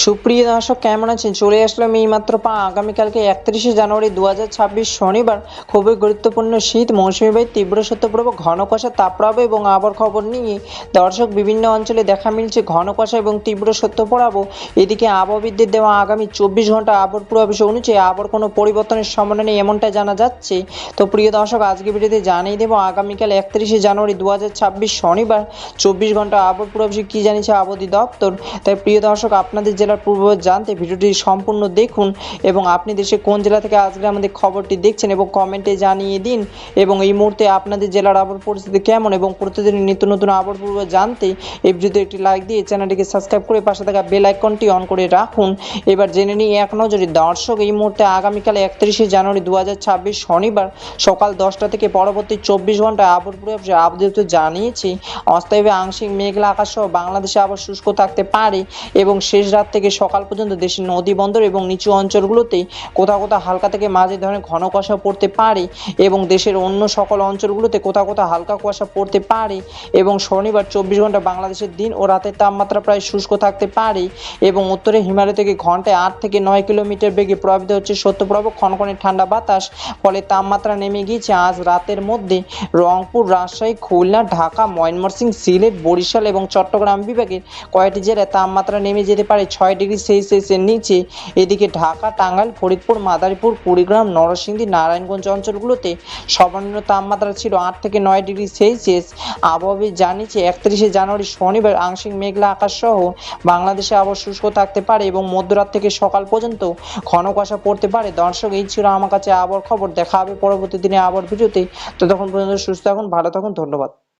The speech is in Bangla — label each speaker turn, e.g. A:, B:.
A: সুপ্রিয় দর্শক, কেমন আছেন? চলে আসলাম এইমাত্র আগামীকালকে 31শে জানুয়ারি 2026 শনিবার খুবই গুরুত্বপূর্ণ শীত মৌসুমী বায়ু তীব্র শৈত্যপ্রবাহ ঘন কুয়াশা তাপপ্রবাহ এবং আবহাওয়ার খবর নিয়ে। দর্শক, বিভিন্ন অঞ্চলে দেখা মিলছে ঘন কুয়াশা এবং তীব্র শৈত্যপ্রবাহ। এদিকে আবহাওয়াবিদদের দেওয়া আগামী 24 ঘন্টা আবহাওয়ার পূর্বাভাস অনুযায়ী আবহাওয়ার কোনো পরিবর্তনের সম্ভাবনা নেই, এমনটা জানা যাচ্ছে। তো প্রিয় দর্শক, আজকে ভিডিওতে জানিয়ে দেবো আগামীকাল 31শে জানুয়ারি 2026 শনিবার 24 ঘন্টা আবহাওয়ার পূর্বাভাসে কী জানিয়েছে আবহাওয়া দপ্তর। তাই প্রিয় দর্শক, আপনাদের জেলার পূর্বাভাস জানতে ভিডিওটি সম্পূর্ণ দেখুন এবং আপনি দেশে কোন জেলা থেকে আজকে আমাদের খবরটি দেখছেন এবং কমেন্টে জানিয়ে দিন। এবং এই মুহূর্তে আপনাদের জেলার আবহাওয়ার পরিস্থিতি কেমন এবং প্রতিদিন নিত্য নতুন আবহাওয়ার পূর্বাভাস জানতে এই ভিডিওতে একটি লাইক দিয়ে চ্যানেলটিকে সাবস্ক্রাইব করে পাশে থাকা বেল আইকনটি অন করে রাখুন। এবার জেনে নিই এক নজরে। দর্শক, এই মুহূর্তে আগামীকাল 31শে জানুয়ারি 2026 শনিবার সকাল 10টা থেকে পরবর্তী 24 ঘন্টা আবহাওয়ার পূর্বাভাসে আবহাওয়া দপ্তর জানিয়েছে অস্থায়ীভাবে আংশিক মেঘলা আকাশ সহ বাংলাদেশে আবার শুষ্ক থাকতে পারে এবং শেষ রাত থেকে সকাল পর্যন্ত দেশের নদী বন্দর এবং নিচু অঞ্চলগুলোতে কোথাও কোথাও হালকা থেকে মাঝারি ধরনের ঘন কুয়াশা পড়তে পারে এবং দেশের অন্য সকল অঞ্চলগুলোতে কোথাও কোথাও হালকা কুয়াশা পড়তে পারে। এবং শনিবার 24 ঘন্টা বাংলাদেশের দিন ও রাতের তাপমাত্রা প্রায় শুষ্ক থাকতে পারে এবং উত্তরে হিমালয় থেকে ঘন্টায় 8 থেকে 9 কিলোমিটার বেগে প্রবাহিত হচ্ছে শৈত্যপ্রবাহ খনখনে ঠান্ডা বাতাস। ফলে তাপমাত্রা নেমে গিয়েছে আজ রাতের মধ্যে রংপুর, রাজশাহী, খুলনা, ঢাকা, ময়মনসিংহ, সিলেট, বরিশাল এবং চট্টগ্রাম বিভাগের কয়েকটি জেলায় তাপমাত্রা নেমে যেতে পারে 6 ডিগ্রি সেলসিয়াসের নিচে। এদিকে ঢাকা, টাঙ্গাইল, ফরিদপুর, মাদারীপুর, কুড়িগ্রাম, নরসিংদী, নারায়ণগঞ্জ অঞ্চলগুলোতে সর্বনিম্ন তাপমাত্রা ছিল 8 থেকে 9 ডিগ্রি সেলসিয়াস। আবহাওয়াবিদ জানিয়েছে 31শে জানুয়ারি শনিবার আংশিক মেঘলা আকাশ সহ বাংলাদেশে আবহাওয়া শুষ্ক থাকতে পারে এবং মধ্যরাত থেকে সকাল পর্যন্ত ঘন কুয়াশা পড়তে পারে। দর্শক, এই ছিল আমার কাছে আবহাওয়ার খবর। দেখা হবে পরবর্তী দিনে আবহাওয়ার ভিডিওতে। ততক্ষণ পর্যন্ত সুস্থ থাকুন, ভালো থাকুন, ধন্যবাদ।